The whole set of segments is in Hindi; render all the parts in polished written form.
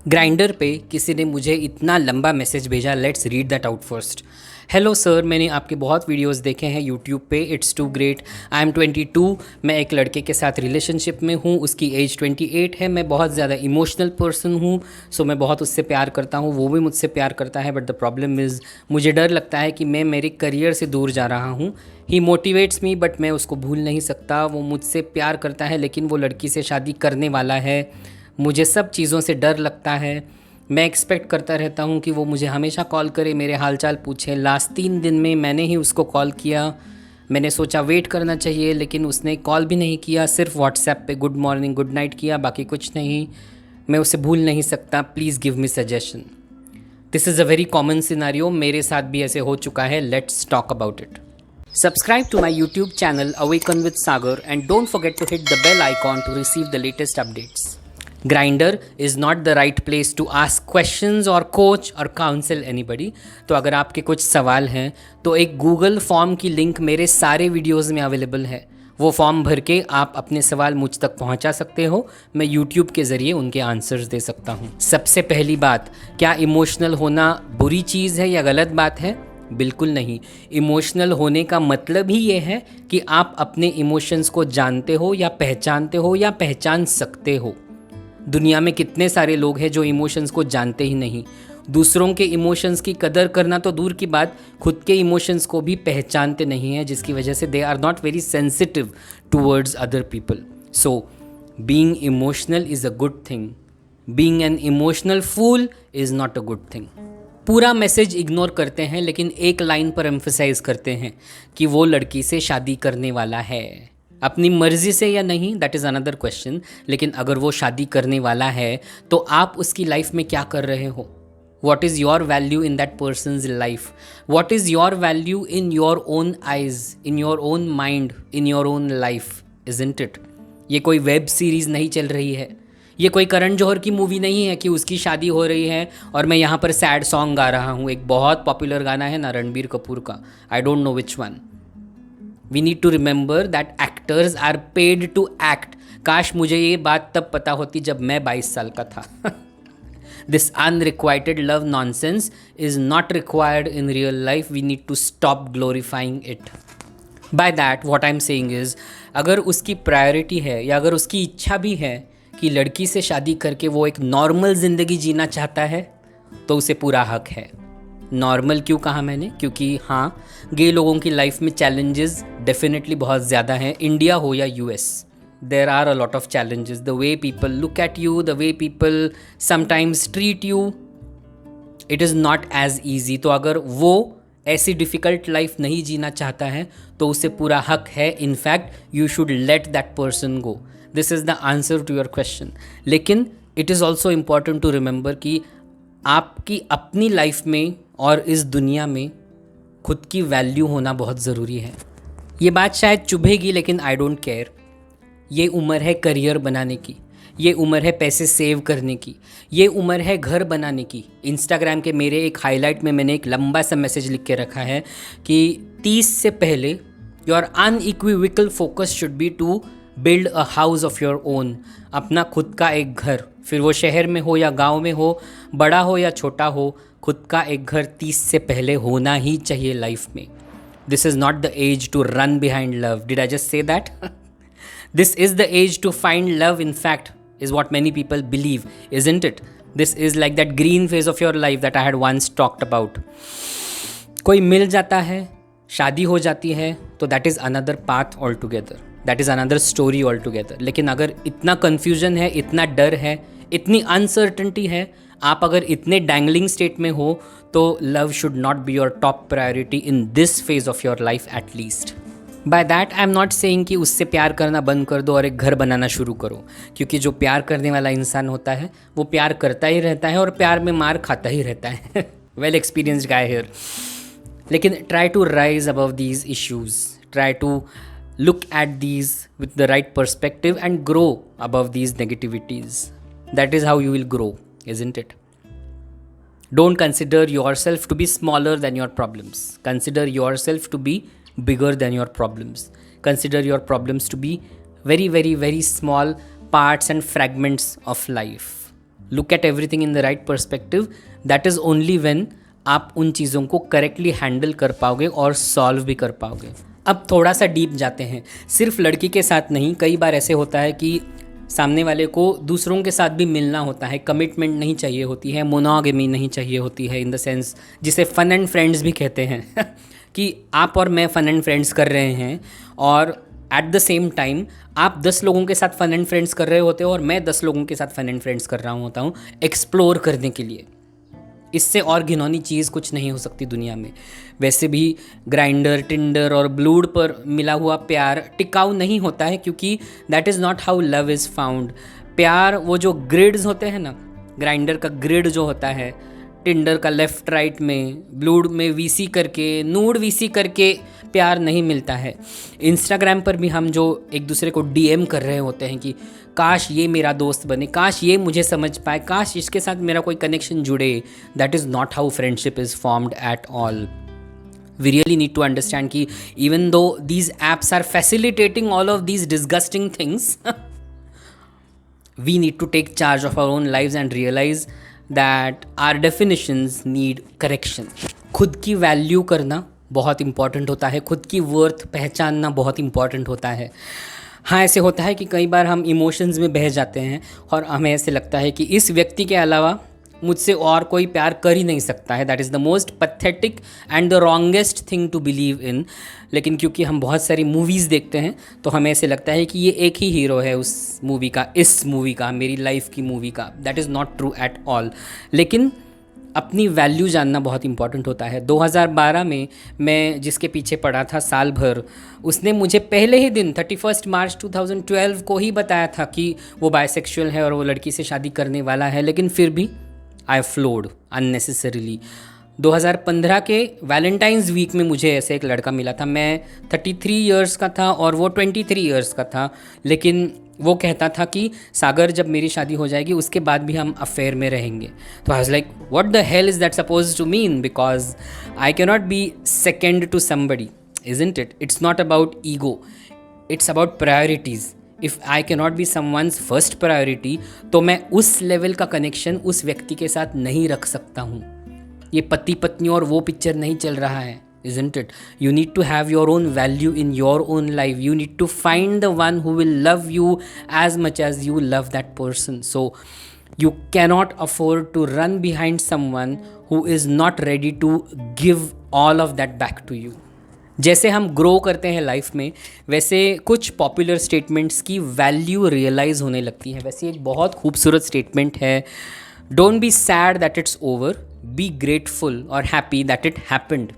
ग्राइंडर पे किसी ने मुझे इतना लंबा मैसेज भेजा, let's read that out first. Hello sir, मैंने आपके बहुत वीडियोस देखे हैं यूट्यूब पे, it's too great. I am 22, मैं एक लड़के के साथ रिलेशनशिप में हूँ, उसकी एज 28 है। मैं बहुत ज़्यादा इमोशनल पर्सन हूँ, सो मैं बहुत उससे प्यार करता हूँ, वो भी मुझसे प्यार करता है। बट द प्रॉब्लम इज़, मुझे डर लगता है कि मैं मेरे करियर से दूर जा रहा हूँ। ही मोटिवेट्स मी बट मैं उसको भूल नहीं सकता। वो मुझसे प्यार करता है लेकिन वो लड़की से शादी करने वाला है। मुझे सब चीज़ों से डर लगता है। मैं एक्सपेक्ट करता रहता हूँ कि वो मुझे हमेशा कॉल करे, मेरे हालचाल पूछे। लास्ट 3 दिन में मैंने ही उसको कॉल किया। मैंने सोचा वेट करना चाहिए, लेकिन उसने कॉल भी नहीं किया, सिर्फ व्हाट्सएप पे गुड मॉर्निंग गुड नाइट किया, बाकी कुछ नहीं। मैं उसे भूल नहीं सकता। Please give me suggestion. This is a very common scenario, मेरे साथ भी ऐसे हो चुका है। Let's talk about it. Subscribe to my YouTube channel Awaken with Sagar and don't forget to hit the bell icon to receive the latest updates. Grindr is not the right place to ask questions or coach or counsel anybody. तो अगर आपके कुछ सवाल हैं तो एक गूगल फॉर्म की लिंक मेरे सारे वीडियोस में अवेलेबल है। वो फॉर्म भर के आप अपने सवाल मुझ तक पहुंचा सकते हो। मैं यूट्यूब के ज़रिए उनके आंसर्स दे सकता हूं। सबसे पहली बात, क्या इमोशनल होना बुरी चीज़ है या गलत बात है? बिल्कुल नहीं। इमोशनल होने का मतलब ही ये है कि आप अपने इमोशंस को जानते हो या पहचानते हो या पहचान सकते हो। दुनिया में कितने सारे लोग हैं जो इमोशंस को जानते ही नहीं। दूसरों के इमोशंस की कदर करना तो दूर की बात, खुद के इमोशंस को भी पहचानते नहीं हैं, जिसकी वजह से they are not very sensitive towards other people. So being emotional is a good thing. Being an emotional fool is not a good thing. पूरा मैसेज इग्नोर करते हैं लेकिन एक लाइन पर एम्फसाइज करते हैं कि वो लड़की से शादी करने वाला है। अपनी मर्जी से या नहीं, दैट इज़ अनदर क्वेश्चन। लेकिन अगर वो शादी करने वाला है तो आप उसकी लाइफ में क्या कर रहे हो? What is your value in that person's life? What is your value in your own eyes, in your own mind, in your own life? Isn't it? ये कोई वेब सीरीज़ नहीं चल रही है। ये कोई करण जौहर की मूवी नहीं है कि उसकी शादी हो रही है और मैं यहाँ पर सैड सॉन्ग गा रहा हूँ। एक बहुत पॉपुलर गाना है ना रणबीर कपूर का, I don't know which one. We need to remember that actors are paid to act. काश मुझे ये बात तब पता होती जब मैं 22 साल का था। This unrequited love nonsense is not required in real life. We need to stop glorifying it. By that what I am saying is, अगर उसकी प्रायोरिटी है या अगर उसकी इच्छा भी है कि लड़की से शादी करके वो एक नॉर्मल ज़िंदगी जीना चाहता है, तो उसे पूरा हक है। नॉर्मल क्यों कहा मैंने? क्योंकि हाँ, गे लोगों की लाइफ में चैलेंजेस डेफिनेटली बहुत ज़्यादा हैं। इंडिया हो या US, there are a lot of challenges. The way people look at you, the way people sometimes treat you, it is not as easy. तो अगर वो ऐसी डिफ़िकल्ट लाइफ नहीं जीना चाहता है तो उसे पूरा हक है। In fact you should let that person go. This is the answer to your question. लेकिन it is also important to remember कि आपकी अपनी लाइफ में और इस दुनिया में खुद की वैल्यू होना बहुत ज़रूरी है। ये बात शायद चुभेगी लेकिन आई डोंट केयर। ये उम्र है करियर बनाने की, ये उम्र है पैसे सेव करने की, ये उम्र है घर बनाने की। इंस्टाग्राम के मेरे एक हाईलाइट में मैंने एक लंबा सा मैसेज लिख के रखा है कि 30 से पहले your unequivocal focus should be to build a house of your own. अपना खुद का एक घर, फिर वो शहर में हो या गांव में हो, बड़ा हो या छोटा हो, खुद का एक घर 30 से पहले होना ही चाहिए लाइफ में। This is not the age to run behind love. Did I just say that? This is the age to find love, in fact is what many people believe, isn't it? This is like that green phase of your life that I had once talked about. कोई मिल जाता है, शादी हो जाती है, तो that is another path altogether, that is another story altogether. लेकिन अगर इतना confusion है, इतना डर है, इतनी uncertainty है, आप अगर इतने dangling state में हो, तो love should not be your top priority in this phase of your life at least. By that I am not saying कि उससे प्यार करना बंद कर दो और एक घर बनाना शुरू करो, क्योंकि जो प्यार करने वाला इंसान होता है वो प्यार करता ही रहता है और प्यार में मार खाता ही रहता है। Well experienced guy here. लेकिन try to rise above these issues, try to look at these with the right perspective and grow above these negativities. That is how you will grow, isn't it? Don't consider your self to be smaller than your problems. Consider your self to be bigger than your problems. Consider your problems to be very, very, very small parts and fragments of life. Look at everything in the right perspective, that is only when आप उन चीज़ों को करेक्टली हैंडल कर पाओगे और सॉल्व भी कर पाओगे। अब थोड़ा सा डीप जाते हैं। सिर्फ लड़की के साथ नहीं, कई बार ऐसे होता है कि सामने वाले को दूसरों के साथ भी मिलना होता है, कमिटमेंट नहीं चाहिए होती है, मोनोगेमी नहीं चाहिए होती है, इन द सेंस जिसे फ़न एंड फ्रेंड्स भी कहते हैं कि आप और मैं फ़न एंड फ्रेंड्स कर रहे हैं और एट द सेम टाइम आप 10 लोगों के साथ फ़न एंड फ्रेंड्स कर रहे होते हो और मैं 10 लोगों के साथ फ़न एंड फ्रेंड्स कर रहा होता हूँ एक्सप्लोर करने के लिए। इससे और घिनौनी चीज़ कुछ नहीं हो सकती दुनिया में। वैसे भी ग्राइंडर, टिंडर और ब्लूड पर मिला हुआ प्यार टिकाऊ नहीं होता है, क्योंकि that is not how love is found. प्यार वो जो ग्रिड्स होते हैं ना, ग्राइंडर का ग्रिड जो होता है, टिंडर का लेफ़्ट राइट में, ब्लूड में वीसी करके, नूड वीसी करके प्यार नहीं मिलता है। इंस्टाग्राम पर भी हम जो एक दूसरे को डीएम कर रहे होते हैं कि काश ये मेरा दोस्त बने, काश ये मुझे समझ पाए, काश इसके साथ मेरा कोई कनेक्शन जुड़े, that is not how friendship is formed at all. We really need to understand कि even though these apps are facilitating all of these disgusting things, we need to take charge of our own lives and realize that our definitions need correction. खुद की वैल्यू करना बहुत इंपॉर्टेंट होता है, खुद की वर्थ पहचानना बहुत इंपॉर्टेंट होता है। हाँ, ऐसे होता है कि कई बार हम इमोशंस में बह जाते हैं और हमें ऐसे लगता है कि इस व्यक्ति के अलावा मुझसे और कोई प्यार कर ही नहीं सकता है। That is the most pathetic and the wrongest thing to believe in. लेकिन क्योंकि हम बहुत सारी मूवीज़ देखते हैं तो हमें ऐसे लगता है कि ये एक ही हीरो है उस मूवी का, इस मूवी का, मेरी लाइफ की मूवी का। That is not true at all. लेकिन अपनी वैल्यू जानना बहुत इंपॉर्टेंट होता है। 2012 में मैं जिसके पीछे पड़ा था साल भर, उसने मुझे पहले ही दिन 31 मार्च 2012 को ही बताया था कि वो बायसेक्सुअल है और वो लड़की से शादी करने वाला है, लेकिन फिर भी आई फ्लोड अननेसेसरीली। 2015 के वैलेंटाइंस वीक में मुझे ऐसे एक लड़का मिला था। मैं 33 इयर्स का था और वो 23 इयर्स का था, लेकिन वो कहता था कि सागर जब मेरी शादी हो जाएगी उसके बाद भी हम अफेयर में रहेंगे। तो I was like what the hell is that suppose to mean, because I can not be second to somebody, isn't it? It's not about ego, it's about priorities. If I can not be someone's first priority, तो मैं उस लेवल का कनेक्शन उस व्यक्ति के साथ नहीं रख सकता हूँ। ये पति पत्नी और वो पिक्चर नहीं चल रहा है, isn't it? You need to have your own value in your own life. You need to find the one who will love you as much as you love that person. So you cannot afford to run behind someone who is not ready to give all of that back to you. जैसे हम ग्रो करते हैं लाइफ में, वैसे कुछ पॉपुलर स्टेटमेंट्स की वैल्यू रियलाइज़ होने लगती है। वैसे एक बहुत खूबसूरत स्टेटमेंट है, don't be sad that it's over, be grateful और happy that it happened.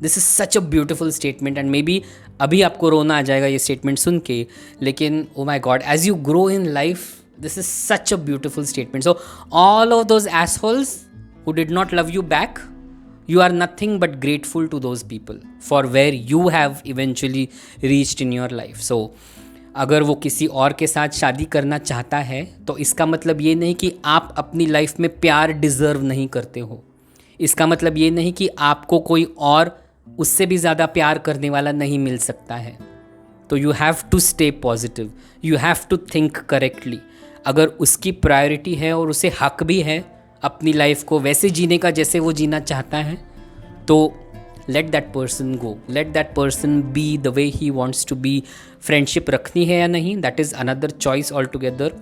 This is such a beautiful statement and may be अभी आपको रोना आ जाएगा ये स्टेटमेंट सुन के, लेकिन oh my God, as you grow in life this is such a beautiful statement. So all of those assholes who did not love you back, you are nothing but grateful to those people for where you have eventually reached in your life. So अगर वो किसी और के साथ शादी करना चाहता है तो इसका मतलब ये नहीं कि आप अपनी लाइफ में प्यार डिज़र्व नहीं करते हो। इसका मतलब ये नहीं कि आपको कोई और उससे भी ज़्यादा प्यार करने वाला नहीं मिल सकता है। तो you have to stay positive, you have to think correctly. अगर उसकी प्रायोरिटी है और उसे हक भी है अपनी लाइफ को वैसे जीने का जैसे वो जीना चाहता है, तो let that person go, let that person be the way he wants to be. Friendship रखनी है या नहीं, that is another choice all together.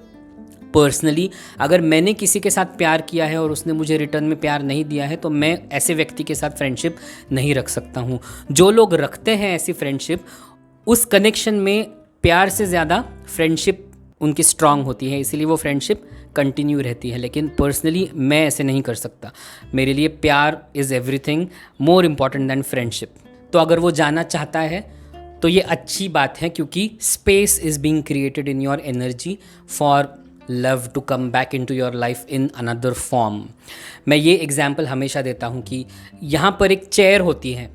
Personally अगर मैंने किसी के साथ प्यार किया है और उसने मुझे रिटर्न में प्यार नहीं दिया है, तो मैं ऐसे व्यक्ति के साथ फ्रेंडशिप नहीं रख सकता हूँ। जो लोग रखते हैं ऐसी फ्रेंडशिप, उस कनेक्शन में प्यार से ज़्यादा फ्रेंडशिप उनकी स्ट्रांग होती है, इसीलिए वो फ्रेंडशिप कंटिन्यू रहती है। लेकिन पर्सनली मैं ऐसे नहीं कर सकता। मेरे लिए प्यार is everything more important than friendship. तो अगर वो जाना चाहता है तो ये अच्छी बात है, क्योंकि space is being created in your energy for love to come back in to your life in another form. मैं ये एग्जाम्पल हमेशा देता हूँ कि यहाँ पर एक चेयर होती है,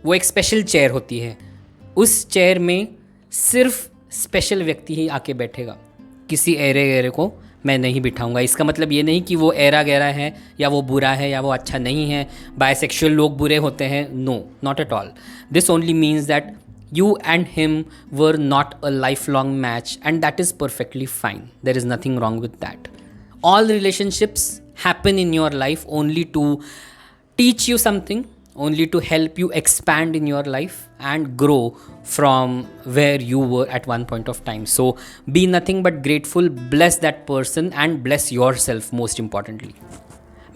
वो एक स्पेशल चेयर होती है। उस चेयर में सिर्फ स्पेशल व्यक्ति ही आके बैठेगा, किसी एरे गहरे को मैं नहीं बिठाऊंगा। इसका मतलब ये नहीं कि वो एरा गहरा है या वो बुरा है या वो अच्छा नहीं है, बायसेक्सुअल लोग बुरे होते हैं, no, not at all. This only means that you and him were not a lifelong match and that is perfectly fine. There is nothing wrong with that. All relationships happen in your life only to teach you something, only to help you expand in your life and grow from where you were at one point of time. So be nothing but grateful, bless that person and bless yourself most importantly.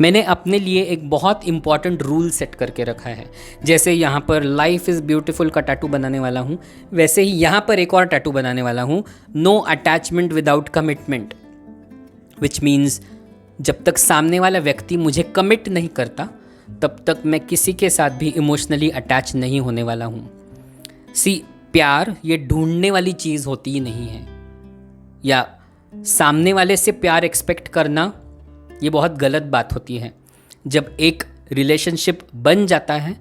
मैंने अपने लिए एक बहुत इम्पॉर्टेंट रूल सेट करके रखा है. जैसे यहाँ पर लाइफ इज़ ब्यूटीफुल का टैटू बनाने वाला हूँ, वैसे ही यहाँ पर एक और टैटू बनाने वाला हूँ, no attachment without commitment. Which means जब तक सामने वाला व्यक्ति मुझे कमिट नहीं करता तब तक मैं किसी के साथ भी इमोशनली अटैच नहीं होने वाला हूँ. सी, प्यार ये ढूंढने वाली चीज़ होती ही नहीं है, या सामने वाले से प्यार एक्सपेक्ट करना ये बहुत गलत बात होती है. जब एक रिलेशनशिप बन जाता है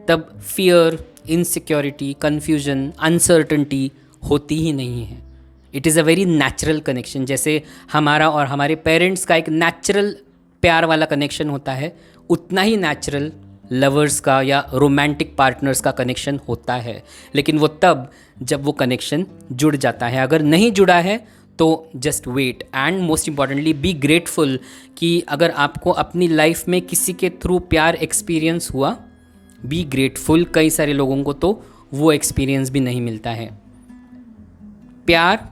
तब फियर, इनसिक्योरिटी, कन्फ्यूजन, अनसर्टनिटी होती ही नहीं है. It is a very natural connection. जैसे हमारा और हमारे पेरेंट्स का एक नेचुरल प्यार वाला कनेक्शन होता है, उतना ही नेचुरल लवर्स का या रोमांटिक पार्टनर्स का कनेक्शन होता है. लेकिन वो तब जब वो कनेक्शन जुड़ जाता है. अगर नहीं जुड़ा है तो just wait and most importantly be grateful कि अगर आपको अपनी लाइफ में किसी के थ्रू प्यार एक्सपीरियंस हुआ, बी ग्रेटफुल. कई सारे लोगों को तो वो एक्सपीरियंस भी नहीं मिलता है. प्यार,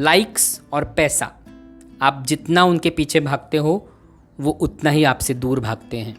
लाइक्स और पैसा, आप जितना उनके पीछे भागते हो वो उतना ही आपसे दूर भागते हैं.